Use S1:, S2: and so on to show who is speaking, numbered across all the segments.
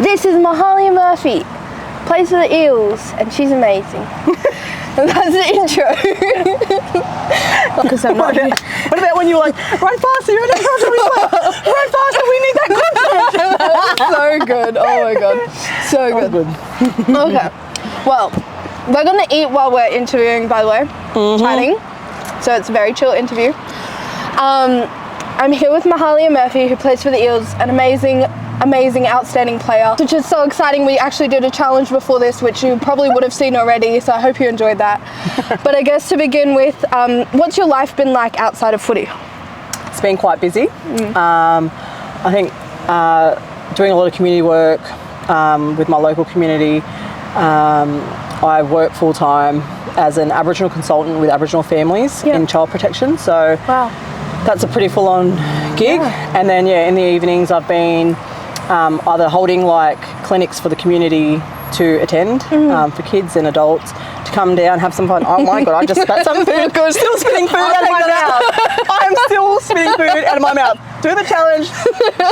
S1: This is Mahalia Murphy, plays for the Eels, and she's amazing. And that's the intro. Because I'm not.
S2: What about when you were like, run faster, you're in a run faster, we need that confidence.
S1: So good. Oh my god. So good. Okay. Well, we're gonna eat while we're interviewing, by the way. Chatting. So it's a very chill interview. I'm here with Mahalia Murphy, who plays for the Eels, an amazing, outstanding player, which is so exciting. We actually did a challenge before this, which you probably would have seen already, so I hope you enjoyed that. But I guess to begin with, what's your life been like outside of footy?
S2: It's been quite busy. I think doing a lot of community work with my local community. I work full-time as an Aboriginal consultant with Aboriginal families in child protection, so that's a pretty full-on gig. And then in the evenings I've been either holding like clinics for the community to attend for kids and adults to come down, have some fun. Oh my god, I just spat some food. Still spitting food out of my mouth. I'm still spitting food out of my mouth. Do the challenge.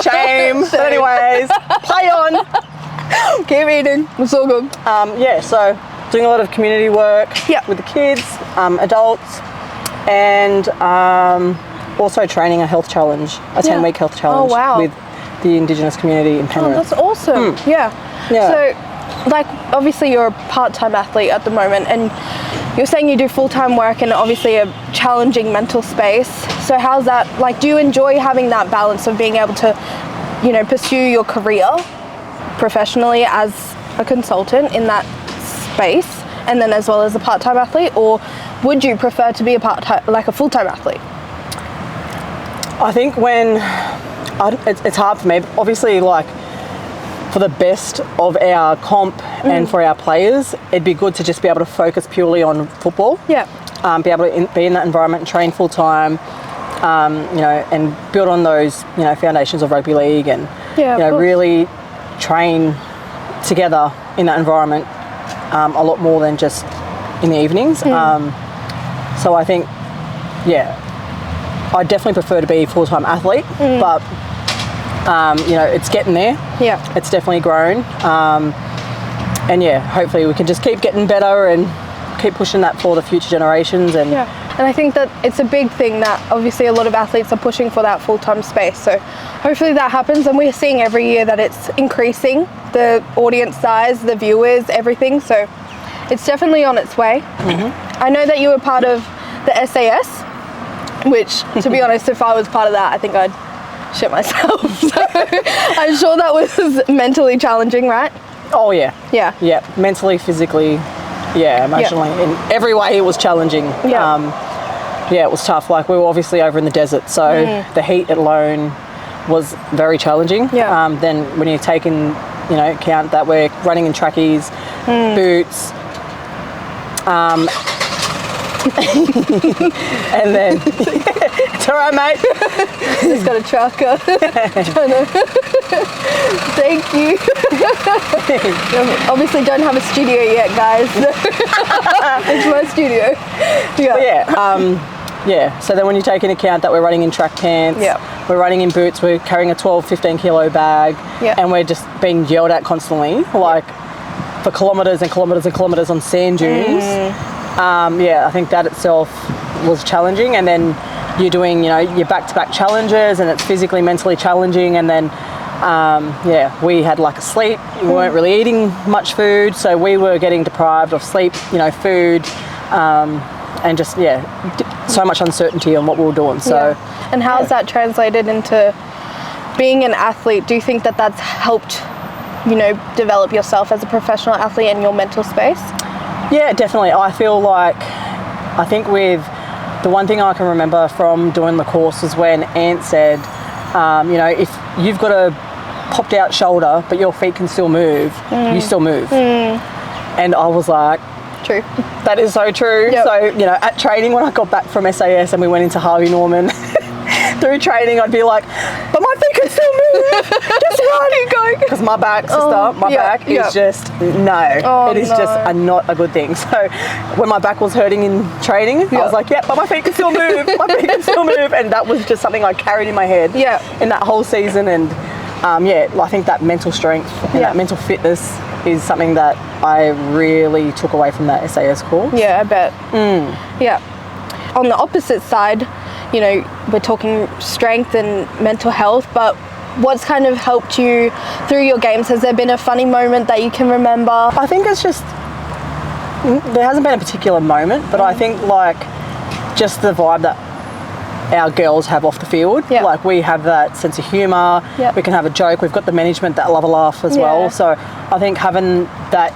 S2: Shame. But anyways, play on.
S1: Keep eating. It's all good.
S2: So doing a lot of community work with the kids, adults, and also training a health challenge, a 10-week health challenge with the Indigenous community in Penrith.
S1: Oh, that's awesome. So, like, obviously you're a part-time athlete at the moment, and you're saying you do full-time work in obviously a challenging mental space. So how's that, like, do you enjoy having that balance of being able to, you know, pursue your career professionally as a consultant in that space, and then as well as a part-time athlete, or would you prefer to be a full-time athlete?
S2: I think it's hard for me. Obviously, like, for the best of our comp and for our players, it'd be good to just be able to focus purely on football. Be able to be in that environment and train full-time, you know, and build on those, you know, foundations of rugby league, and you know, really train together in that environment a lot more than just in the evenings. So I think, I definitely prefer to be a full-time athlete, but you know, it's getting there. It's definitely grown, and hopefully we can just keep getting better and keep pushing that for the future generations. And
S1: and I think that it's a big thing that obviously a lot of athletes are pushing for, that full-time space. So hopefully that happens, and we're seeing every year that it's increasing, the audience size, the viewers, everything. So it's definitely on its way. I know that you were part of the SAS, which, to be honest, if I was part of that, I think I'd shit myself. So I'm sure that was mentally challenging, right?
S2: Oh yeah. Mentally, physically, emotionally, in every way it was challenging. It was tough. Like, we were obviously over in the desert, so the heat alone was very challenging. Then when you take in, you know, account that we're running in trackies, boots, and then it's all right, mate.
S1: Just got a tracker. Thank you. Obviously don't have a studio yet, guys. It's my studio.
S2: So then when you take into account that we're running in track pants, we're running in boots, we're carrying a 12-15 kilo bag, and we're just being yelled at constantly, like for kilometres and kilometres and kilometres on sand dunes. I think that itself was challenging. And then you're doing, you know, your back-to-back challenges, and it's physically, mentally challenging. And then we had lack of sleep. We weren't really eating much food, so we were getting deprived of sleep, you know, food, and just so much uncertainty on what we were doing. So
S1: and how's that translated into being an athlete? Do you think that that's helped, you know, develop yourself as a professional athlete in your mental space?
S2: Yeah, definitely. I feel like, I think with the one thing I can remember from doing the course was when Ant said, you know, if you've got a popped out shoulder but your feet can still move, you still move. And I was like,
S1: true.
S2: That is so true. So, you know, at training, when I got back from SAS and we went into Harvey Norman, through training I'd be like, but my feet can still move. Just keep going. Because my back, sister, back is just, it is just not a good thing. So when my back was hurting in training, I was like, but my feet can still move. My feet can still move. And that was just something I carried in my head in that whole season. And I think that mental strength and that mental fitness is something that I really took away from that SAS course.
S1: Yeah, I bet. Yeah. On the opposite side, you know, we're talking strength and mental health, but what's kind of helped you through your games? Has there been a funny moment that you can remember?
S2: I think it's just, there hasn't been a particular moment, but I think like just the vibe that our girls have off the field.
S1: Yeah.
S2: Like we have that sense of humour, we can have a joke, we've got the management that love a laugh as well. So I think having that,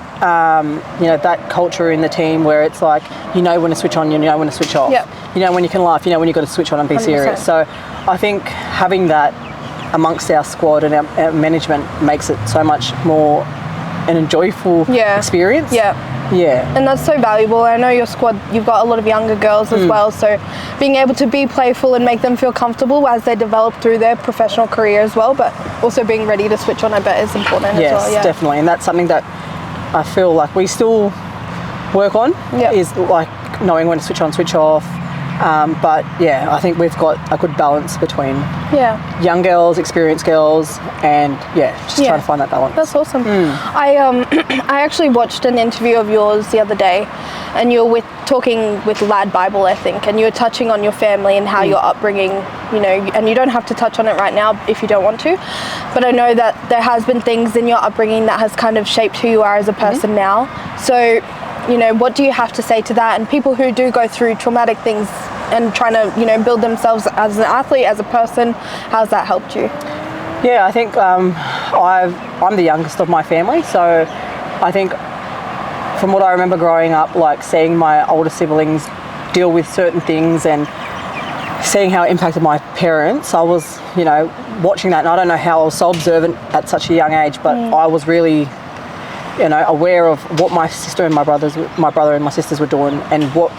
S2: you know, that culture in the team where it's like, you know when to switch on, you know when to switch off. You know when you can laugh, you know when you've got to switch on and be 100%. Serious. So I think having that amongst our squad and our management makes it so much more an joyful experience. And that's so valuable. I know your squad, you've got a lot of younger girls as well, so being able to be playful and make them feel comfortable as they develop through their professional career as well, but also being ready to switch on, I bet, is important as well. Yes, definitely, and that's something that I feel like we still work on, is like knowing when to switch on, switch off. But yeah, I think we've got a good balance between young girls, experienced girls, and just trying to find that balance.
S1: That's awesome. I actually watched an interview of yours the other day, and you were talking with Lad Bible, I think, and you were touching on your family and how your upbringing, you know, and you don't have to touch on it right now if you don't want to, but I know that there has been things in your upbringing that has kind of shaped who you are as a person now. So, you know, what do you have to say to that, and people who do go through traumatic things and trying to, you know, build themselves as an athlete, as a person? How's that helped you?
S2: Yeah, I think I'm the youngest of my family, so I think from what I remember growing up, like seeing my older siblings deal with certain things and seeing how it impacted my parents, I was, you know, watching that, and I don't know how I was so observant at such a young age, but I was really, you know, aware of what my sister and my brother and my sisters were doing and what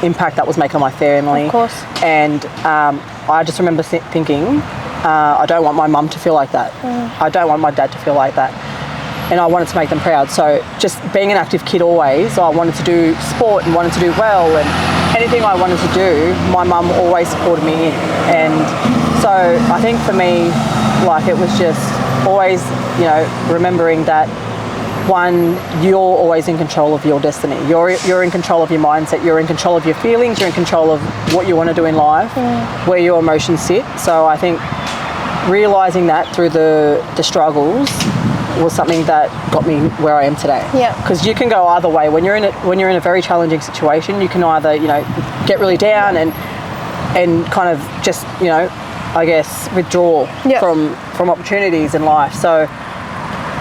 S2: impact that was making on my family.
S1: Of course.
S2: And I just remember thinking, I don't want my mum to feel like that. I don't want my dad to feel like that. And I wanted to make them proud. So just being an active kid always, I wanted to do sport and wanted to do well, and anything I wanted to do, my mum always supported me in. And so I think for me, like, it was just always, you know, remembering that, one, you're always in control of your destiny. You're in control of your mindset, you're in control of your feelings, you're in control of what you want to do in life, where your emotions sit. So I think realising that through the struggles was something that got me where I am today. Yeah. Because you can go either way. When you're in a very challenging situation, you can either, you know, get really down and kind of just, you know, I guess withdraw from opportunities in life. So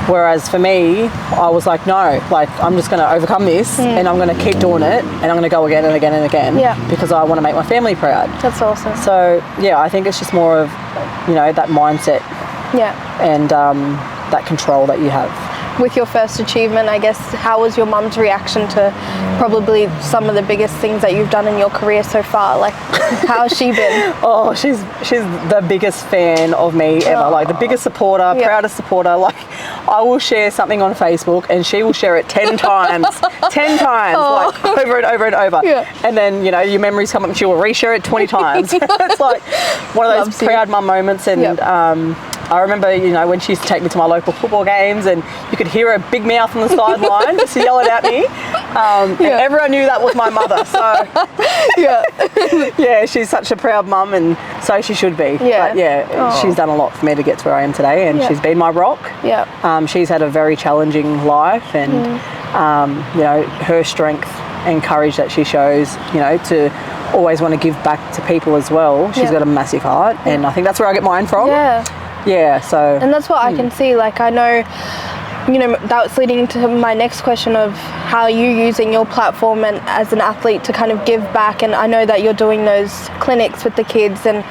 S2: whereas for me, I was like, no, like, I'm just going to overcome this and I'm going to keep doing it, and I'm going to go again and again and again because I want to make my family proud.
S1: That's awesome.
S2: So yeah, I think it's just more of, you know, that mindset and that control that you have.
S1: With your first achievement, I guess, how was your mum's reaction to probably some of the biggest things that you've done in your career so far? Like, how has she been?
S2: Oh, she's the biggest fan of me ever. Like, the biggest supporter, proudest supporter. Like, I will share something on Facebook and she will share it 10 times, 10 times, like over and over and over. And then, you know, your memories come up and she will reshare it 20 times. It's like one of those proud mum moments. And I remember, you know, when she used to take me to my local football games and you could hear her big mouth on the sideline just yelling at me. And everyone knew that was my mother. So, yeah, she's such a proud mum, and so she should be. But she's done a lot for me to get to where I am today, and she's been my rock. She's had a very challenging life, and, you know, her strength and courage that she shows, you know, to always want to give back to people as well. She's got a massive heart, and I think that's where I get mine from. So.
S1: And that's what I can see. Like, I know, you know, that's leading to my next question of how you using your platform and as an athlete to kind of give back. And I know that you're doing those clinics with the kids, and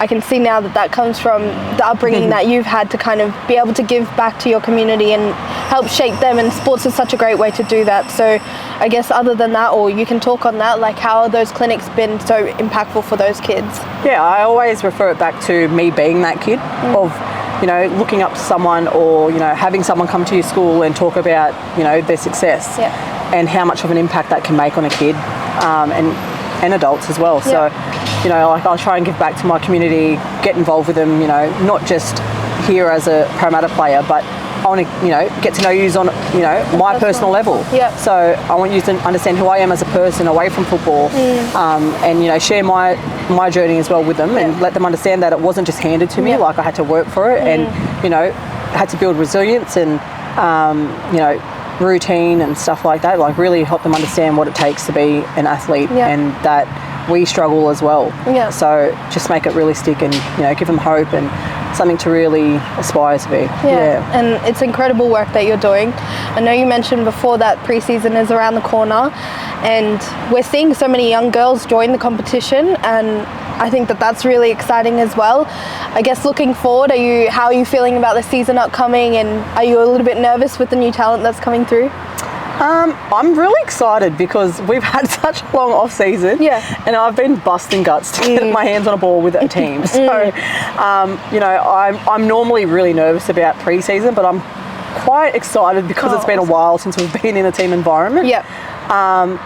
S1: I can see now that that comes from the upbringing that you've had to kind of be able to give back to your community and help shape them, and sports is such a great way to do that. So I guess other than that, or you can talk on that, like, how have those clinics been so impactful for those kids?
S2: Yeah, I always refer it back to me being that kid of, you know, looking up to someone, or, you know, having someone come to your school and talk about, you know, their success and how much of an impact that can make on a kid, and adults as well. So, you know, like, I'll try and give back to my community, get involved with them, you know, not just here as a Parramatta player, but I want to, get to know you on, my personal level.
S1: Yep.
S2: So I want you to understand who I am as a person away from football, and share my journey as well with them, and let them understand that it wasn't just handed to me. Like I had to work for it, and had to build resilience and routine and stuff like that. Like really help them understand what it takes to be an athlete, and that we struggle as well.
S1: Yeah.
S2: So just make it really stick, and give them hope and something to really aspire to be.
S1: And it's incredible work that you're doing. I know you mentioned before that pre-season is around the corner, and we're seeing so many young girls join the competition, and I think that that's really exciting as well. I guess looking forward, how are you feeling about the season upcoming, and are you a little bit nervous with the new talent that's coming through?
S2: I'm really excited because we've had such a long off season, and I've been busting guts to get my hands on a ball with a team. So, I'm normally really nervous about pre-season, but I'm quite excited because it's been a while since we've been in a team environment. And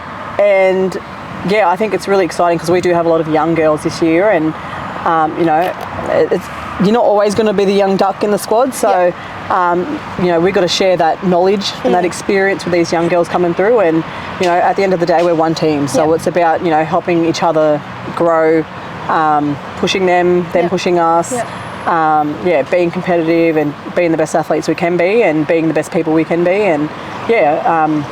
S2: I think it's really exciting because we do have a lot of young girls this year, and you're not always going to be the young duck in the squad, so we've got to share that knowledge and that experience with these young girls coming through, and at the end of the day we're one team, so it's about helping each other grow, pushing them pushing us, being competitive and being the best athletes we can be and being the best people we can be, and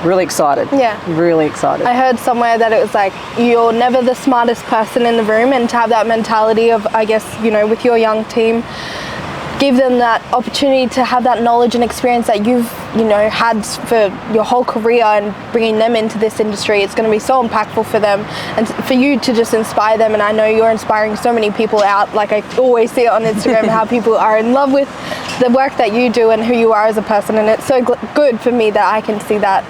S2: really excited. Really excited.
S1: I heard somewhere that it was like you're never the smartest person in the room, and to have that mentality of, I guess, with your young team, give them that opportunity to have that knowledge and experience that you've had for your whole career, and bringing them into this industry, it's going to be so impactful for them, and for you to just inspire them. And I know you're inspiring so many people out, like I always see it on Instagram, how people are in love with the work that you do and who you are as a person, and it's so good for me that I can see that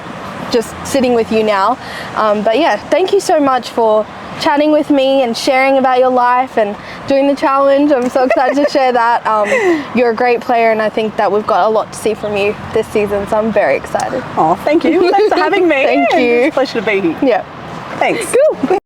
S1: just sitting with you now. But thank you so much for chatting with me and sharing about your life and doing the challenge. I'm so excited to share that. You're a great player, and I think that we've got a lot to see from you this season, so I'm very excited.
S2: Oh, thank you. Thanks for having me.
S1: Thank you.
S2: It's a pleasure to be here.
S1: Yeah.
S2: Thanks.
S1: Cool.